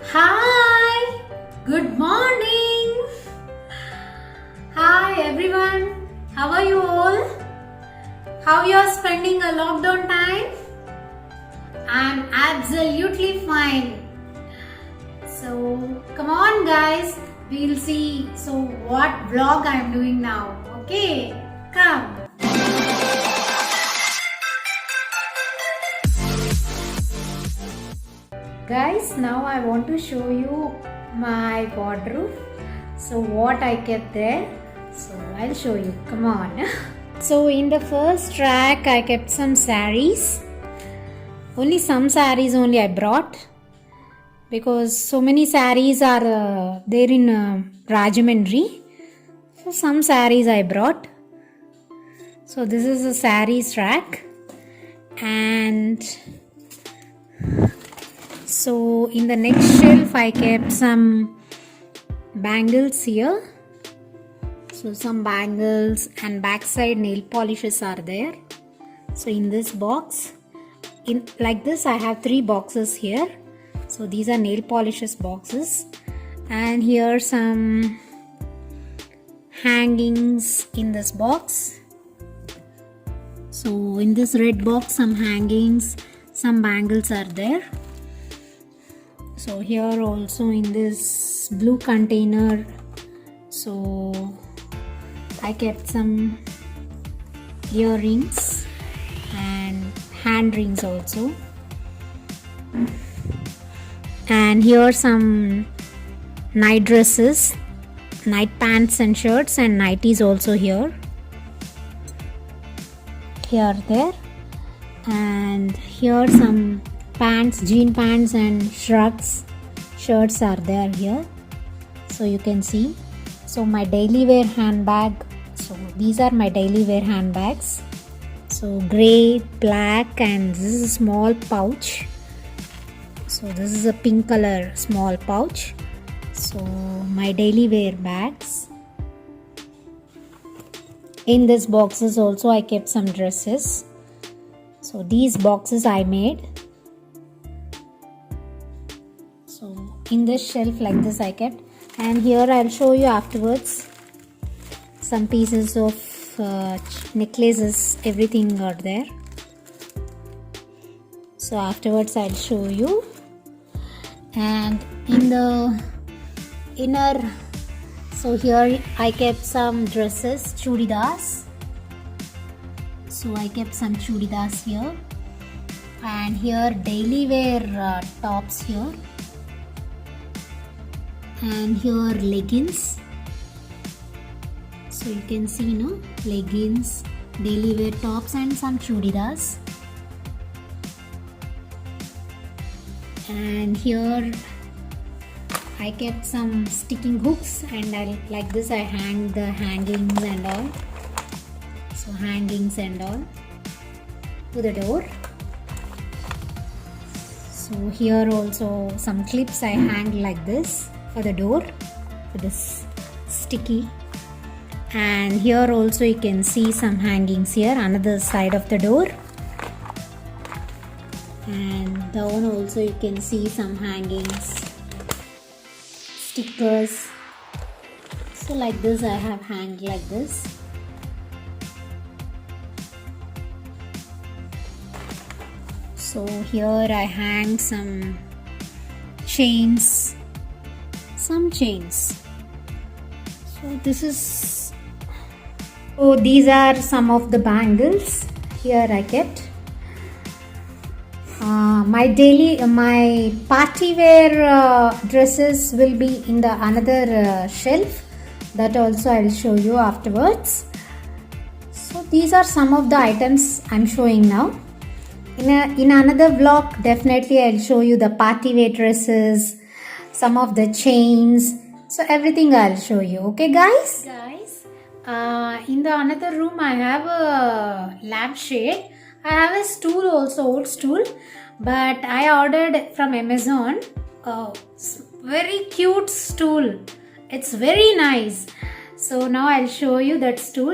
Hi, good morning. Hi everyone. How are you all? How you are spending a lockdown time? I'm absolutely fine. So come on guys, we'll see. So what vlog I'm doing now? Okay, come. Guys, now I want to show you my wardrobe. So what I kept there. So I'll show you. Come on. So in the first rack I kept some saris. Only some saris only I brought. Because so many saris are there in Rajahmundry. So some saris I brought. So this is a saris rack. And so in the next shelf I kept some bangles here. So some bangles and backside nail polishes are there. So in this box, in like this I have 3 boxes here. So these are nail polishes boxes. And here some hangings in this box. So in this red box some hangings, some bangles are there. So here also in this blue container, so I kept some earrings and hand rings also. And here some night dresses, night pants and shirts, and nighties also here. Here there. And here some pants, jean pants and shirts are there here. So you can see. So my daily wear handbag. So these are my daily wear handbags. So grey, black, and this is a small pouch. So this is a pink color small pouch. So my daily wear bags. In this boxes also I kept some dresses. So these boxes I made. So in this shelf like this I kept. And here I'll show you afterwards some pieces of necklaces, everything are there. So afterwards I'll show you. And in the inner, so here I kept some dresses, chudidas. So I kept some chudidas here. And here daily wear tops here. And here leggings. So you can see leggings, daily wear tops, and some chudidas. And here I kept some sticking hooks, and like this I hang the hangings and all. So hangings and all to the door. So here also some clips I hang like this for the door, for this sticky. And here also you can see some hangings here, another side of the door. And down also you can see some hangings, stickers. So like this I have hanged like this. So here I hang some chains, So this is, oh, these are some of the bangles here I kept. My party wear dresses will be in the another shelf. That also I'll show you afterwards. So these are some of the items I'm showing now. In another vlog, definitely I'll show you the party wear dresses, some of the chains. So everything I'll show you. Okay, guys? In the another room I have a lampshade. I have a stool also, old stool, but I ordered from Amazon a very cute stool. It's very nice. So now I'll show you that stool.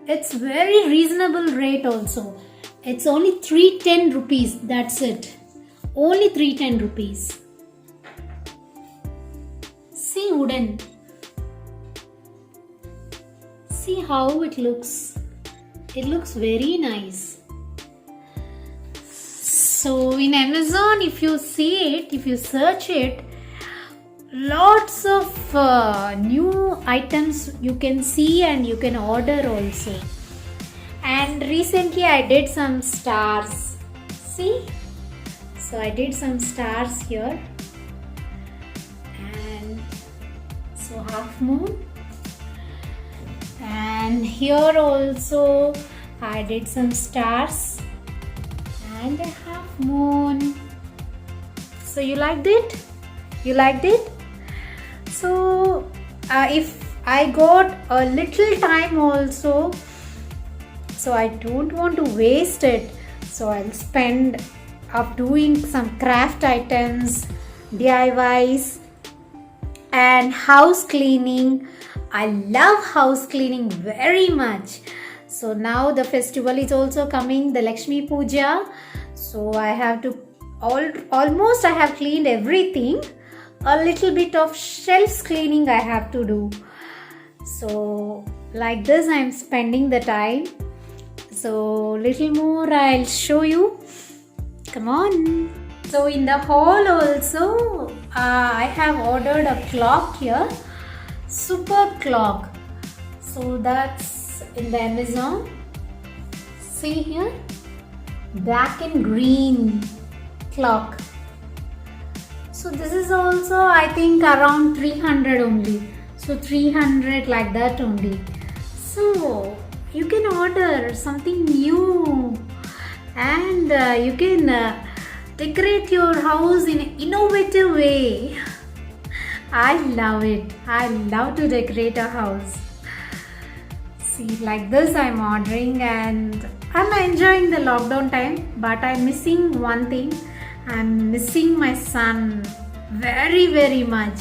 It's very reasonable rate also. It's only 310 rupees. That's it. Only 310 rupees. See wooden. See how it looks. It looks very nice. So in Amazon, if you see it, if you search it, lots of new items you can see and you can order also. And recently I did some stars. See? So I did some stars here. And so half moon. And here also I did some stars and a half moon. So you liked it? You liked it? So if I got a little time also, so I don't want to waste it, so I'll spend up doing some craft items, DIYs and house cleaning. I love house cleaning very much. So now the festival is also coming, the Lakshmi Puja. So I have to almost I have cleaned everything. A little bit of shelves cleaning I have to do. So like this I am spending the time. So little more I'll show you. Come on. So in the hall also I have ordered a clock here. Superb clock. So that's in the Amazon. See here, black and green clock. So this is also I think around 300 only. So 300 like that only. So you can order something new and you can decorate your house in an innovative way. I love it. I love to decorate a house. See, like this I'm ordering and I'm enjoying the lockdown time, but I'm missing one thing. I'm missing my son very much.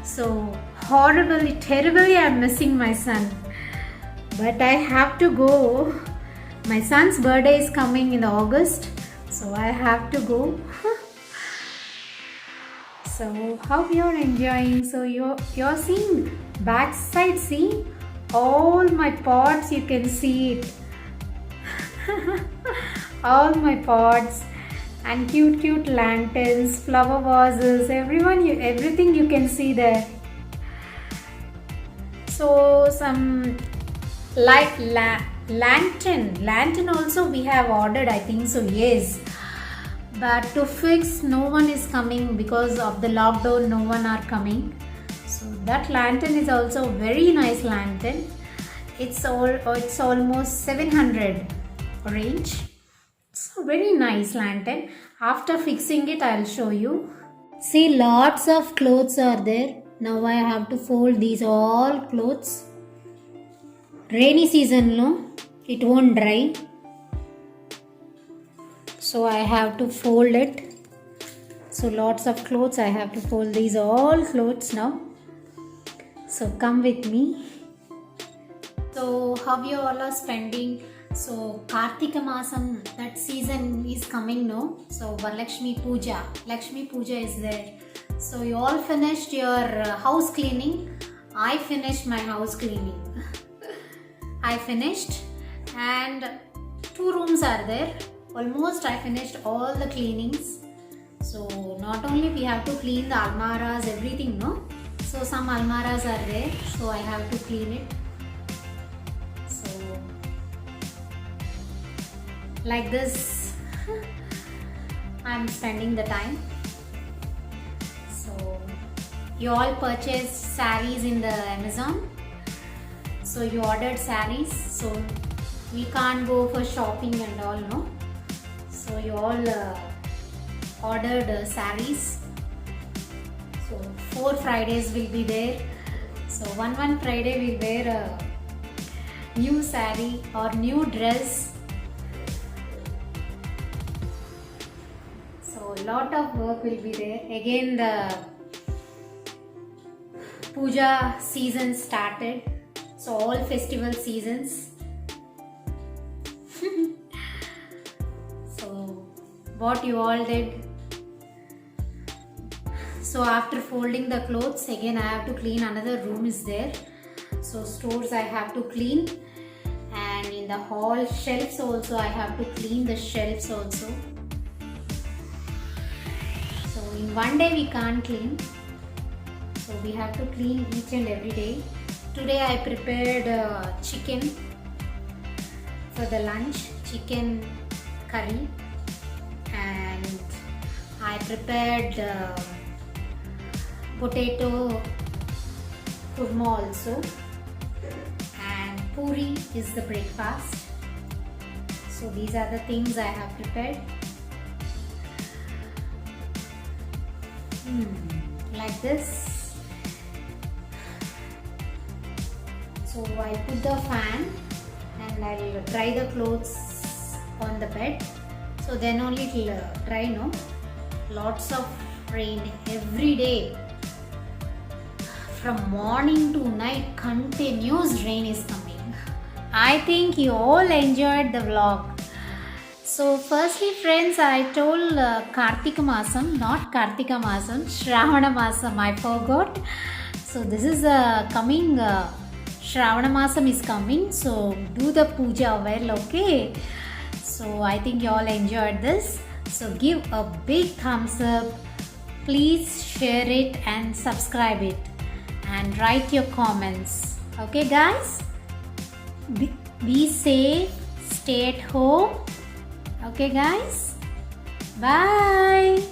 So horribly, terribly I'm missing my son. But I have to go. My son's birthday is coming in August, so I have to go. So how you're enjoying? So you're seeing backside, see all my pots, you can see it. All my pots and cute lanterns, flower vases, everything you can see there. So some light lantern also we have ordered, I think so, yes. But to fix, no one is coming because of the lockdown. No one are coming. So that lantern is also very nice lantern. It's almost 700 range. So very nice lantern. After fixing it, I'll show you. See, lots of clothes are there. Now I have to fold these all clothes. Rainy season, no, it won't dry. So I have to fold it. So lots of clothes, I have to fold these all clothes now. So come with me. So how you all are spending? So Kartika Masam, that season is coming now. So Lakshmi Puja is there. So you all finished your house cleaning. I finished my house cleaning. I finished and 2 rooms are there. Almost I finished all the cleanings. So not only we have to clean the almaras, everything, no? So some almaras are there, so I have to clean it. So like this I'm spending the time. So you all purchased sarees in the Amazon. So you ordered sarees, so we can't go for shopping and all, no? So you all ordered sarees. So 4 Fridays will be there. So one Friday we'll wear a new saree or new dress. So a lot of work will be there. Again the puja season started. So all festival seasons. So what you all did? So after folding the clothes, again I have to clean. Another room is there, so stores I have to clean, and in the hall shelves also I have to clean the shelves also. So in one day we can't clean, so we have to clean each and every day. Today I prepared chicken for the lunch, chicken curry, and I prepared potato kurma also, and puri is the breakfast. So these are the things I have prepared. Like this. So I put the fan and I'll dry the clothes on the bed. So then only it will dry, no? Lots of rain every day. From morning to night, continuous rain is coming. I think you all enjoyed the vlog. So firstly friends, I told Kartika Masam, not Kartika Masam, Shravana Masam, I forgot. So this is coming, Shravana Masam is coming, so do the puja well, okay? So I think you all enjoyed this. So give a big thumbs up, please share it and subscribe it, and write your comments, okay guys? Be safe, stay at home. Okay guys, bye.